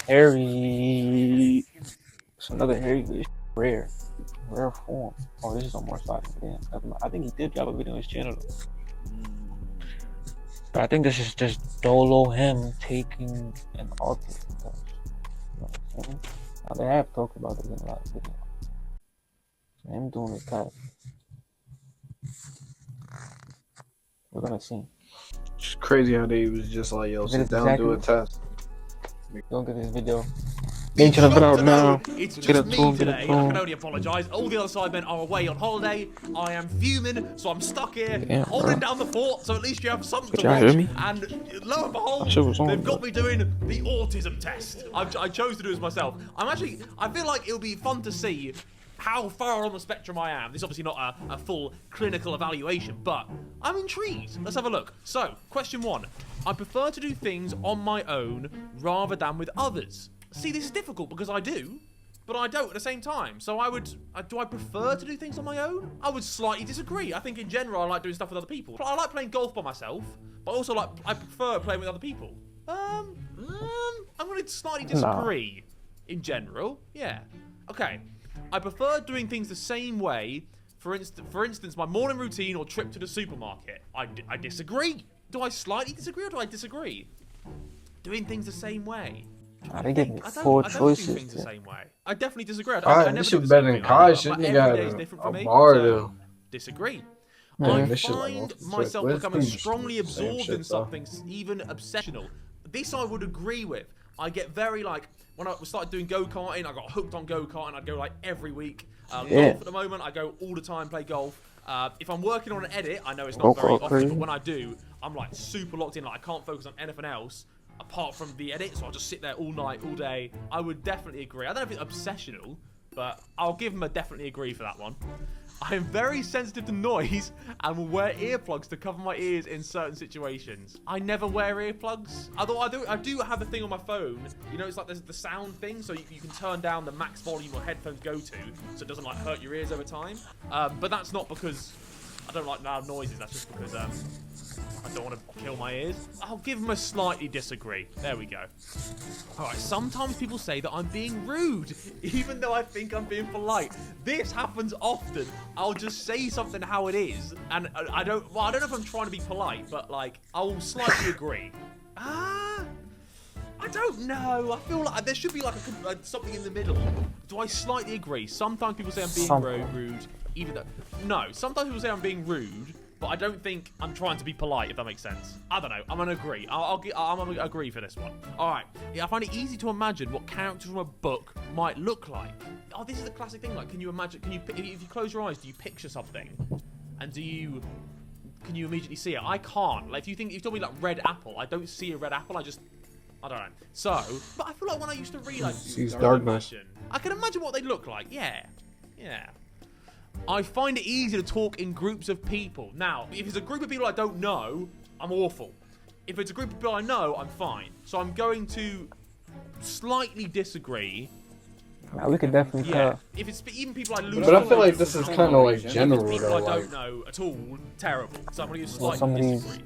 Harry. It's another Harry glitch. Rare form. Oh, this is on more sides. Damn. I think he did drop a video on his channel. But I think this is just Dolo him taking an autism test. You know what I'm saying? Now they have talked about this in a lot of videos. So him doing the test. We're gonna see. It's crazy how they was just like, yo, sit down, do a test. Don't get this video. Get to the video now. It's Get just it me to him, get it today. to I him. can only apologise. All the other sidemen are away on holiday. I am fuming, so I'm stuck here Damn, holding bro. down the fort. So at least you have something Could to y'all watch. hear me? And lo and behold, shit was on, they've got bro. me doing the autism test. I chose to do this myself. I feel like it'll be fun to see how far on the spectrum I am. This is obviously not a full clinical evaluation, but I'm intrigued. Let's have a look. So, question 1. I prefer to do things on my own rather than with others. See, this is difficult because I do, but I don't at the same time. So do I prefer to do things on my own? I would slightly disagree. I think in general I like doing stuff with other people. I like playing golf by myself, but also I prefer playing with other people. I'm going to slightly disagree in general. Yeah. Okay. I prefer doing things the same way. For instance, my morning routine or trip to the supermarket. I disagree. Do I slightly disagree or do I disagree? Doing things the same way. I think give me I 4 don't do choices. things the same way. I definitely disagree. I never This do shit the better same than thing. Kai. Shouldn't My you got every day is different for a me, bar so to... disagree. Yeah. I This shit like find multiple myself choice. becoming It's strongly the same absorbed shit, in though. something, even obsessional. This I would agree with. I get very like, when I started doing go-karting, I got hooked on go-karting. I'd go like every week. Golf at the moment, I go all the time, play golf. If I'm working on an edit, I know it's not very often, but when I do, I'm like super locked in. Like I can't focus on anything else apart from the edit, so I'll just sit there all night, all day. I would definitely agree. I don't know if it's obsessional, but I'll give him a definitely agree for that one. I am very sensitive to noise and will wear earplugs to cover my ears in certain situations. I never wear earplugs. Although I do have a thing on my phone. You know, it's like there's the sound thing, so you can turn down the max volume or headphones go to, so it doesn't like hurt your ears over time. But that's not because I don't like loud noises. That's just because I don't want to kill my ears. I'll give him a slightly disagree. There we go. Alright, sometimes people say that I'm being rude, even though I think I'm being polite. This happens often. I'll just say something how it is, and I don't know if I'm trying to be polite, but like, I'll slightly agree. I don't know. I feel like there should be like something in the middle. Do I slightly agree? Sometimes people say I'm being rude, even though... No, sometimes people say I'm being rude, but I don't think I'm trying to be polite, if that makes sense. I don't know. I'm going to agree. I'm going to agree for this one. All right. Yeah, I find it easy to imagine what characters from a book might look like. Oh, this is the classic thing. Like, can you imagine... if you close your eyes, do you picture something? And can you immediately see it? I can't. Like, if you told me, like, red apple, I don't see a red apple. I don't know. So, but I feel like when I used to read, like, I can imagine what they look like. Yeah. Yeah. I find it easy to talk in groups of people. Now, if it's a group of people I don't know, I'm awful. If it's a group of people I know, I'm fine. So I'm going to slightly disagree. Now we can definitely tell. If it's even people I lose. But I feel like this is kind of like general, people though. I Like, don't know at all, terrible. So I'm going to slightly disagree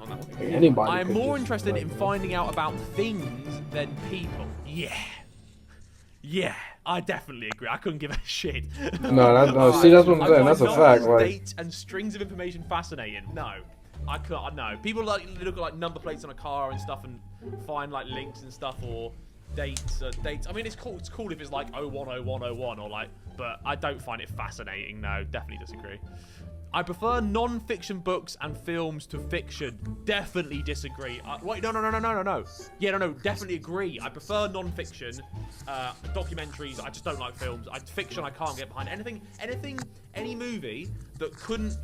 on that one. anybody. I am could more just, interested like, in finding out about things than people. Yeah, I definitely agree. I couldn't give a shit. No, see, that's what I'm saying. That's a fact. Numbers, Like, dates, and strings of information fascinating. No, I can't. No, people like look at like number plates on a car and stuff and find like links and stuff or dates. I mean, it's cool. It's cool if it's like 010101 or like, but I don't find it fascinating. No, definitely disagree. I prefer non-fiction books and films to fiction. Definitely disagree. Wait, no. Yeah, no, definitely agree. I prefer non-fiction, documentaries. I just don't like films. Fiction, I can't get behind. Any movie that couldn't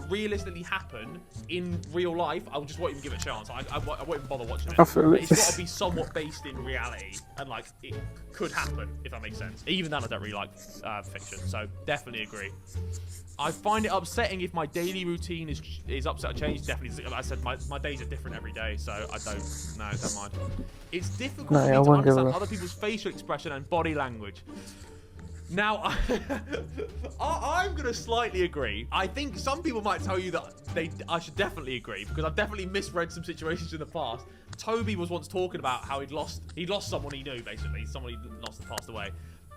realistically happen in real life, I just won't even give it a chance. I won't even bother watching it. I feel it. It's got to be somewhat based in reality, and like it could happen, if that makes sense. Even then, I don't really like fiction, so definitely agree. I find it upsetting if my daily routine is upset or changed. Definitely, like I said, my days are different every day, so I don't mind. It's difficult for me to understand other people's facial expression and body language. Now, I'm going to slightly agree. I think some people might tell you that I should definitely agree because I've definitely misread some situations in the past. Toby was once talking about how he'd lost someone he knew, basically. Someone he'd lost and passed away.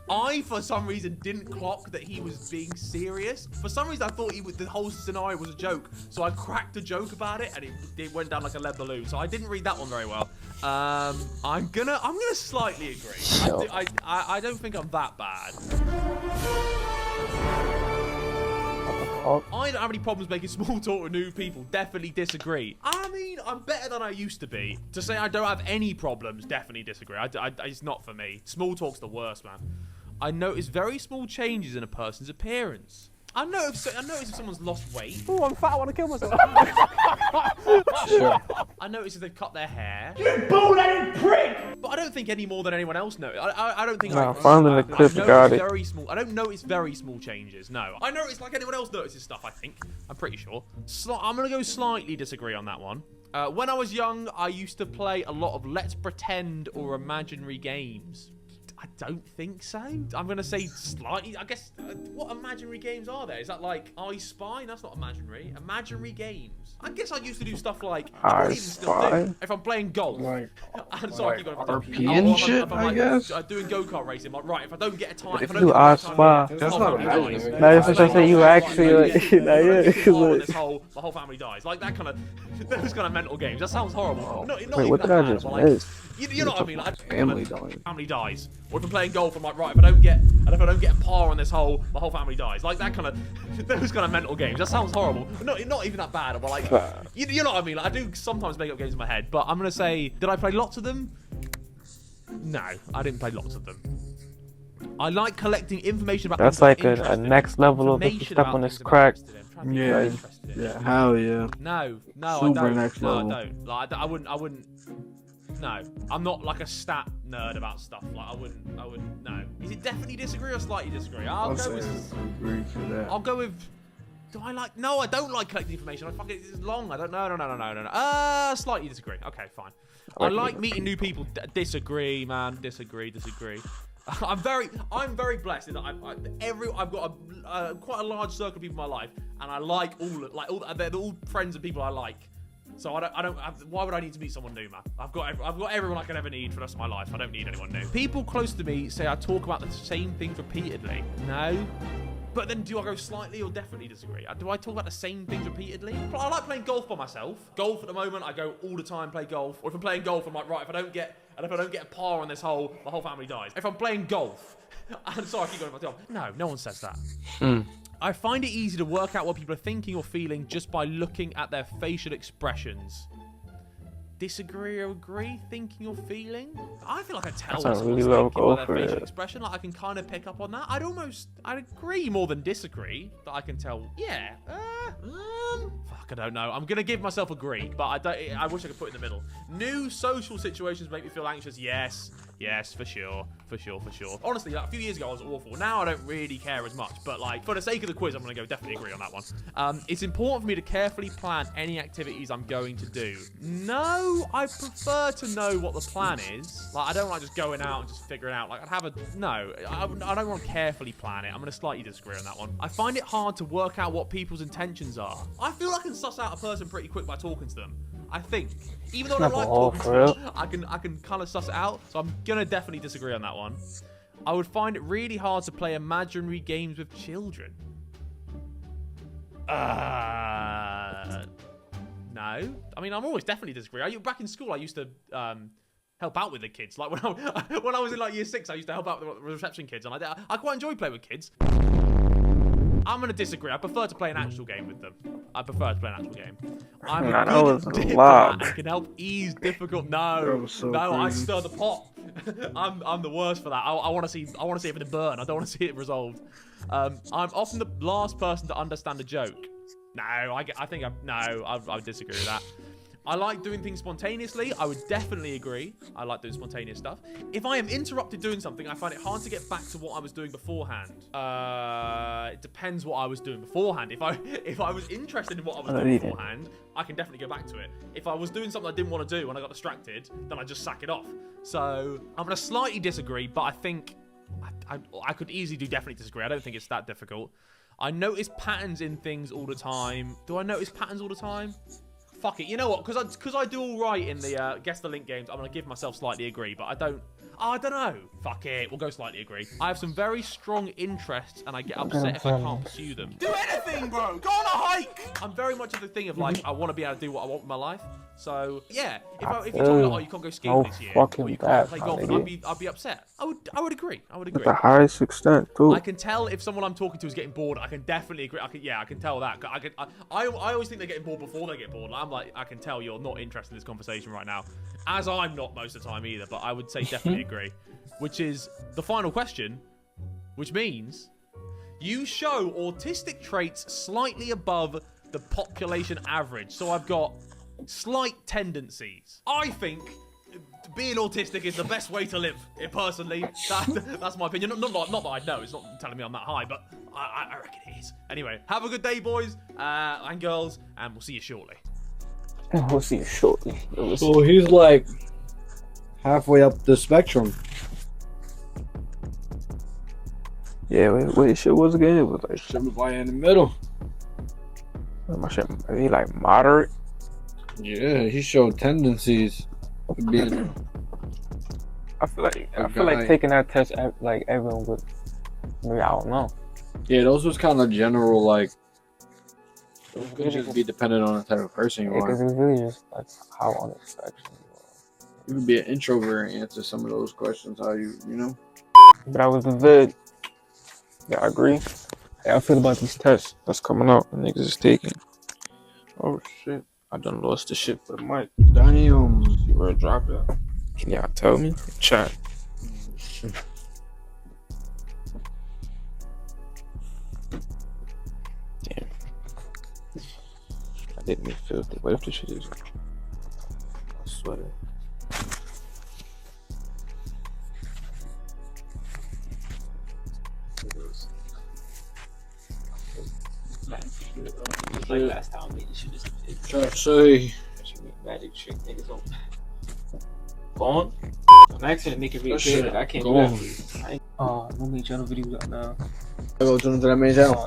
I, for some reason, didn't clock that he was being serious. For some reason, I thought the whole scenario was a joke. So I cracked a joke about it, and it went down like a lead balloon. So I didn't read that one very well. I'm gonna slightly agree. I don't think I'm that bad. I don't have any problems making small talk with new people. Definitely disagree. I mean, I'm better than I used to be. To say I don't have any problems, definitely disagree. It's not for me. Small talk's the worst, man. I notice very small changes in a person's appearance. I notice if someone's lost weight. Oh, I'm fat. I want to kill myself. Sure. I notice if they've cut their hair. You bull-headed prick! But I don't think any more than anyone else noticed. I don't think. No, finally the clip got it. I don't notice very small changes. No, I notice like anyone else notices stuff. I think. I'm pretty sure. I'm gonna go slightly disagree on that one. When I was young, I used to play a lot of Let's Pretend or imaginary games. I don't think so. I'm going to say slightly. I guess, what imaginary games are there? Is that like I Spy? That's not imaginary. Imaginary games. I guess I used to do stuff like I Spy? if I'm playing golf. Like, I'm sorry, like I keep going RP and shit, if I'm I like, guess? doing go-kart racing. Like, right, if I don't get a time, if I You don't get I a time, Spy. That's not imaginary. No, that's what I say. You actually like, the whole family dies. Like that kind of those kind of mental games. That sounds horrible. Not wait, what did I just miss? You know what I mean? Like, Family dies. Family dies. Or if I'm playing golf, I'm like, right, if I don't get a par on this hole, my whole family dies. Like that kind of those kind of mental games. That sounds horrible. Not even that bad. But like, you know what I mean? Like, I do sometimes make up games in my head, but I'm gonna say, did I play lots of them? No, I didn't play lots of them. I like collecting information about. That's like a next level of if you step on this crack. Yeah. Yeah, hell yeah. No, I Super don't. next No, level. I don't. Like, I wouldn't. No, I'm not like a stat nerd about stuff. Like, I wouldn't. No. Is it definitely disagree or slightly disagree? I'll go with. Agree for that. I'll go with. Do I like? No, I don't like collecting information. I fuck it. It's long. I don't. No. Slightly disagree. Okay, fine. I like meeting new people. Disagree, man. Disagree. I'm very blessed in that I've got a quite a large circle of people in my life, and I like all they're all friends and people I like. So I don't. Why would I need to meet someone new, man? I've got everyone I can ever need for the rest of my life. I don't need anyone new. People close to me say I talk about the same things repeatedly. No. But then do I go slightly or definitely disagree? Do I talk about the same things repeatedly? I like playing golf by myself. Golf at the moment, I go all the time play golf. Or if I'm playing golf, I'm like, right, if I don't get a par on this hole, my whole family dies. If I'm playing golf, I'm sorry, I keep going with myself. No one says that. I find it easy to work out what people are thinking or feeling just by looking at their facial expressions. Disagree or agree? Thinking or feeling? I feel like I tell That's a someone's really low thinking goal by for their facial it. expression. Like I can kind of pick up on that. I'd agree more than disagree that I can tell. Yeah. Fuck, I don't know. I'm gonna give myself agree, but I wish I could put it in the middle. New social situations make me feel anxious. Yes, for sure. Honestly, like, a few years ago I was awful. Now I don't really care as much, but like for the sake of the quiz, I'm gonna go definitely agree on that one. It's important for me to carefully plan any activities I'm going to do. No, I prefer to know what the plan is. Like I don't like just going out and just figuring out. Like I don't want to carefully plan it. I'm gonna slightly disagree on that one. I find it hard to work out what people's intentions are. I feel I can suss out a person pretty quick by talking to them. I think. Even though I don't like talking to them, I can kind of suss it out. So I'm gonna definitely disagree on that one. I would find it really hard to play imaginary games with children. No. I mean, I'm always definitely disagree. Back in school, I used to help out with the kids. Like when I was in like year 6, I used to help out with the reception kids, and I quite enjoy playing with kids. I'm going to disagree. I prefer to play an actual game with them. I'm a good dipper and can help ease difficult. No, I stir the pot. I'm the worst for that. I want to see everything burn. I don't want to see it resolved. I'm often the last person to understand a joke. No, I would disagree with that. I like doing things spontaneously. I would definitely agree. I like doing spontaneous stuff. If I am interrupted doing something, I find it hard to get back to what I was doing beforehand. It depends what I was doing beforehand. If I was interested in what I was doing beforehand, I can definitely go back to it. If I was doing something I didn't want to do and I got distracted, then I just sack it off. So I'm going to slightly disagree, but I think I could easily do definitely disagree. I don't think it's that difficult. I notice patterns in things all the time. Do I notice patterns all the time? Fuck it. You know what? Because I do all right in the guess the link games, I'm going to give myself slightly agree, but I don't know. Fuck it. We'll go slightly agree. I have some very strong interests, and I get upset if I can't pursue them. Do anything, bro. Go on a hike. I'm very much of the thing of like, I want to be able to do what I want with my life. So yeah, if you told me, oh, you can't go skiing this year, or you can't play golf, I'd be upset. I would agree. To the highest extent, too. I can tell if someone I'm talking to is getting bored. I can definitely agree. I can tell that. I always think they're getting bored before they get bored. I'm like, I can tell you're not interested in this conversation right now, as I'm not most of the time either. But I would say definitely agree. Which is the final question, which means you show autistic traits slightly above the population average. So I've got slight tendencies. I think being autistic is the best way to live. Personally, that's my opinion. Not that I know. It's not telling me I'm that high, but I reckon it is. Anyway, have a good day, boys and girls, and we'll see you shortly. We'll see you shortly. So he's like halfway up the spectrum. Yeah, what his shit was again? It was like Shit was like in the middle. my shit. He like moderate. Yeah, he showed tendencies to be. I feel like taking that test, like everyone would. Maybe I don't know. Yeah, those was kind of general. Like, it could just be dependent on the type of person you Because are. it's really just like how on the spectrum you are. You could be an introvert and answer some of those questions. How you know? But I was the vid. Yeah, I agree. How I feel about these tests that's coming out and niggas is taking. Oh shit. I done lost the shit for the mic. Damn. See where it dropped at. Can y'all tell me? Chat. Damn. I didn't even feel it. What if this shit is I swear. Like last time, man, you should just Try to say. magic trick niggas on. Gone? On accident, make it really That shit good. I can't do gone. that. No main channel videos out now. I go to that main channel.